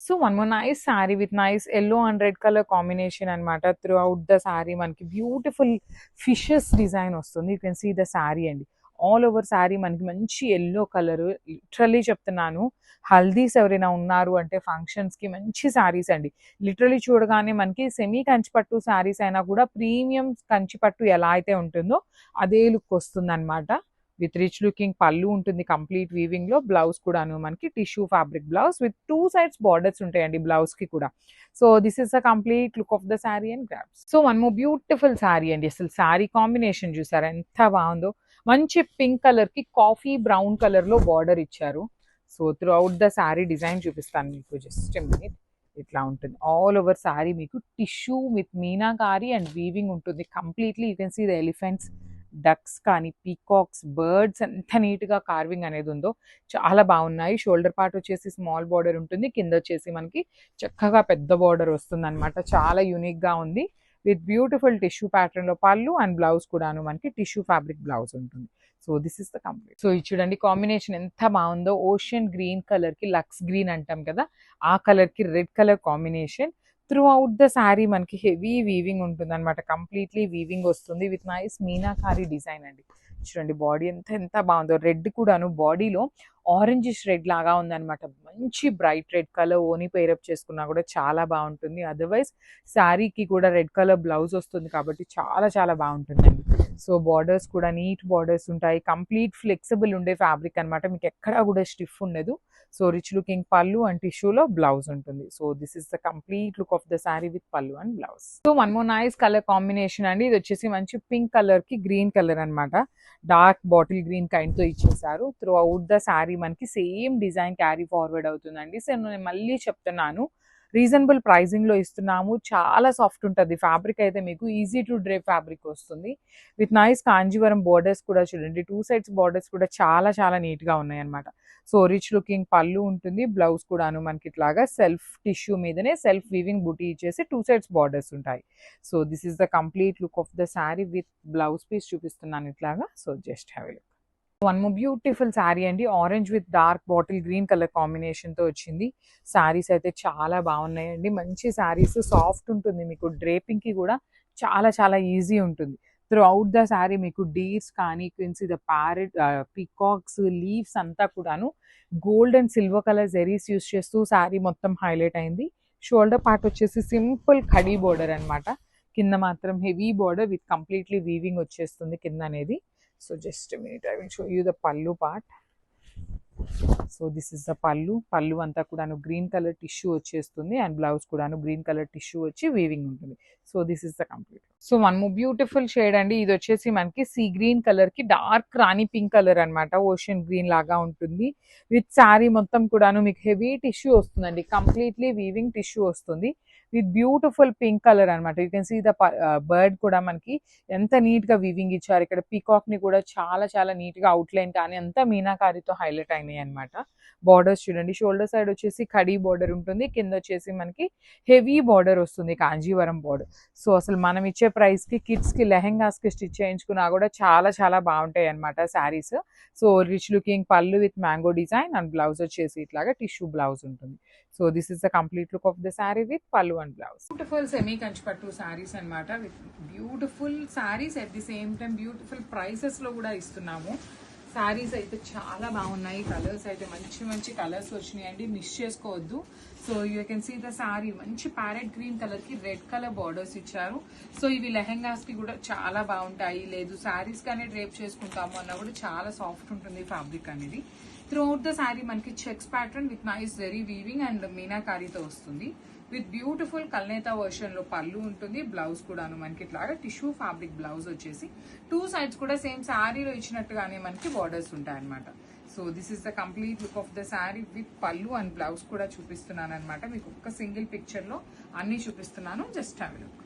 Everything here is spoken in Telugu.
So one more nice sari with nice yellow and red colour combination అనమాట. త్రూ అవుట్ ద శారీ మనకి బ్యూటిఫుల్ ఫిషెస్ డిజైన్ వస్తుంది. You can see the sari అండి. ఆల్ ఓవర్ శారీ మనకి మంచి ఎల్లో కలర్. లిటరలీ చెప్తున్నాను, హల్దీస్ ఎవరైనా ఉన్నారు అంటే ఫంక్షన్స్కి మంచి శారీస్ అండి. లిటరలీ చూడగానే మనకి సెమీ కంచిపట్టు శారీస్ అయినా కూడా ప్రీమియం కంచిపట్టు ఎలా అయితే ఉంటుందో అదే లుక్ వస్తుంది అనమాట. విత్ రిచ్ లుకింగ్ పళ్ళు ఉంటుంది కంప్లీట్ వీవింగ్ లో. బ్లౌజ్ కూడాను మనకి tissue fabric blouse with 2 sides borders ఉంటాయండి బ్లౌజ్ కి కూడా. So this is the complete look of the sari and grasp. So one more beautiful sari అండి. అసలు శారీ కాంబినేషన్ చూసారా ఎంత బాగుందో. మంచి పింక్ కలర్ కి కాఫీ బ్రౌన్ కలర్ లో బార్డర్ ఇచ్చారు. So through out the sari design చూపిస్తాను మీకు. Just minute. ఇట్లా ఉంటుంది ఆల్ ఓవర్ శారీ. మీకు tissue with meenakari and weaving ఉంటుంది completely. You can see the elephants, ducks కానీ పీకాక్స్, బర్డ్స్ ఎంత నీట్గా కార్వింగ్ అనేది ఉందో చాలా బాగున్నాయి. షోల్డర్ పార్ట్ వచ్చేసి స్మాల్ బార్డర్ ఉంటుంది, కింద వచ్చేసి మనకి చక్కగా పెద్ద బార్డర్ వస్తుంది అనమాట. చాలా యూనిక్గా ఉంది. విత్ బ్యూటిఫుల్ టిష్యూ ప్యాటర్న్లో పళ్ళు అండ్ బ్లౌజ్ కూడాను మనకి టిష్యూ ఫ్యాబ్రిక్ బ్లౌజ్ ఉంటుంది. So this is the complete. So ఇది చూడండి కాంబినేషన్ ఎంత బాగుందో. ఓషియన్ గ్రీన్ కలర్కి లక్స్ గ్రీన్ అంటాం కదా, ఆ కలర్కి red colour combination. Through out the sari మనకి హెవీ వీవింగ్ ఉంటుంది అనమాట. కంప్లీట్లీ వీవింగ్ వస్తుంది విత్ నైస్ మీనాకారి డిజైన్ అండి. చూడండి బాడీ ఎంత బాగుందో. రెడ్ కూడాను బాడీలో ఆరెంజిష్ రెడ్ లాగా ఉందన్నమాట. మంచి బ్రైట్ రెడ్ కలర్ ఓని పేరప్ చేసుకున్నా కూడా చాలా బాగుంటుంది. అదర్వైజ్ శారీకి కూడా రెడ్ కలర్ బ్లౌజ్ వస్తుంది కాబట్టి చాలా బాగుంటుందండి. సో బార్డర్స్ కూడా నీట్ బార్డర్స్ ఉంటాయి. కంప్లీట్ ఫ్లెక్సిబుల్ ఉండే ఫ్యాబ్రిక్ అనమాట. మీకు ఎక్కడా కూడా స్టిఫ్ ఉండదు. So rich looking pallu and టిష్యూలో బ్లౌజ్ ఉంటుంది. So this is the complete look of the sari with pallu and blouse. So one more nice colour combination అండి. ఇది వచ్చేసి మంచి పింక్ కలర్ కి గ్రీన్ కలర్ అనమాట. డార్క్ బాటిల్ గ్రీన్ కైండ్ తో ఇచ్చేసారు. త్రూ అవుట్ ద శారీ మనకి సేమ్ డిజైన్ క్యారీ ఫార్వర్డ్ అవుతుందండి. సో నేను మళ్ళీ చెప్తున్నాను, రీజనబుల్ ప్రైజింగ్ లో ఇస్తున్నాము. చాలా సాఫ్ట్ ఉంటుంది ఫ్యాబ్రిక్ అయితే. మీకు ఈజీ టు డ్రైప్ ఫ్యాబ్రిక్ వస్తుంది విత్ నైస్ కాంజీవరం బోర్డర్స్ కూడా చూడండి. 2 సైడ్స్ బోర్డర్స్ కూడా చాలా నీట్ గా ఉన్నాయి అనమాట. సో రిచ్ లుకింగ్ పళ్ళు ఉంటుంది, బ్లౌజ్ కూడాను మనకి ఇట్లాగా సెల్ఫ్ టిష్యూ మీదనే సెల్ఫ్ వీవింగ్ బుటీ ఇచ్చేసి 2 సైడ్స్ బార్డర్స్ ఉంటాయి. So this is the complete look of the sari with blouse piece చూపిస్తున్నాను ఇట్లాగా. So just have a look. One more beautiful sari అండి. Orange with dark bottle green colour combination తో వచ్చింది. శారీస్ అయితే చాలా బాగున్నాయండి. మంచి శారీస్, సాఫ్ట్ ఉంటుంది. మీకు డ్రేపింగ్ కి కూడా చాలా ఈజీ ఉంటుంది. త్రూ అవుట్ ద శారీ మీకు డీర్స్ కానీ Queens, the parrot, peacocks, leaves అంతా కూడాను gold and silver colour zaris use చేస్తూ శారీ మొత్తం హైలైట్ అయింది. షోల్డర్ పార్ట్ వచ్చేసి సింపుల్ ఖడీ బోర్డర్ అనమాట. కింద మాత్రం heavy border with completely weaving వచ్చేస్తుంది కింద అనేది. So just a minute, I will show you the pallu part. So this is the పళ్ళు అంతా కూడాను గ్రీన్ కలర్ టిష్యూ వచ్చేస్తుంది అండ్ బ్లౌజ్ కూడాను గ్రీన్ కలర్ టిష్యూ వచ్చి వీవింగ్ ఉంటుంది. So this is the complete. So one more beautiful shade అండి. ఇది వచ్చేసి మనకి సీ గ్రీన్ కలర్ కి డార్క్ రాణి పింక్ కలర్ అనమాట. ఓషియన్ గ్రీన్ లాగా ఉంటుంది. విత్ శారీ మొత్తం కూడాను మీకు హెవీ టిష్యూ వస్తుందండి. కంప్లీట్లీ వీవింగ్ టిష్యూ వస్తుంది విత్ బ్యూటిఫుల్ పింక్ కలర్ అనమాట. You can see the bird కూడా మనకి ఎంత నీట్ గా వీవింగ్ ఇచ్చారు. ఇక్కడ పీకాక్ ని కూడా చాలా నీట్ గా అవుట్లైన్ కానీ అంతా మీనాకారితో హైలైట్ అయినాయి అనమాట. బార్డర్స్ చూడండి. షోల్డర్ సైడ్ వచ్చేసి ఖడీ బార్డర్ ఉంటుంది, కింద వచ్చేసి మనకి హెవీ బార్డర్ వస్తుంది కాంజీవరం బార్డర్. సో అసలు మనం ఇచ్చే ప్రైస్ కి కిడ్స్ కి లెహెంగాస్ కి స్టిచ్ చేయించుకున్నా కూడా చాలా బాగుంటాయి అనమాట శారీస్. సో రిచ్ లుకింగ్ పళ్ళు with mango design and blouse వచ్చేసి ఇట్లాగా టిష్యూ బ్లౌజ్ ఉంటుంది. So this is the complete look of the sari with pallu and blouse. Beautiful semi కంచిపట్టు శారీస్ అనమాట. With beautiful saris at the same time beautiful prices లో కూడా ఇస్తున్నాము. శారీస్ అయితే చాలా బాగున్నాయి. కలర్స్ అయితే మంచి కలర్స్ వచ్చినాయండి, మిస్ చేసుకోవద్దు. So you can see the sari మంచి ప్యారెట్ గ్రీన్ కలర్ కి రెడ్ కలర్ బార్డర్స్ ఇచ్చారు. సో ఇవి లెహెంగాస్ కి కూడా చాలా బాగుంటాయి. లేదు శారీస్ కానీ డ్రేప్ చేసుకుంటాము అన్నా కూడా చాలా సాఫ్ట్ ఉంటుంది ఫ్యాబ్రిక్ అనేది. త్రూ అవుట్ ద శారీ మనకి checks pattern with nice zari weaving and మీనాకారీతో వస్తుంది. విత్ బ్యూటిఫుల్ కల్నేతా వర్షన్ లో పళ్ళు ఉంటుంది, బ్లౌజ్ కూడాను మనకి ఇట్లాగా టిష్యూ ఫ్యాబ్రిక్ బ్లౌజ్ వచ్చేసి 2 సైడ్స్ కూడా సేమ్ శారీలో ఇచ్చినట్టుగానే మనకి బార్డర్స్ ఉంటాయి అనమాట. So this is the complete look of the sari with pallu and blouse కూడా చూపిస్తున్నాను అనమాట. మీకు ఒక్క సింగిల్ పిక్చర్ లో అన్ని చూపిస్తున్నాను. Just have a look.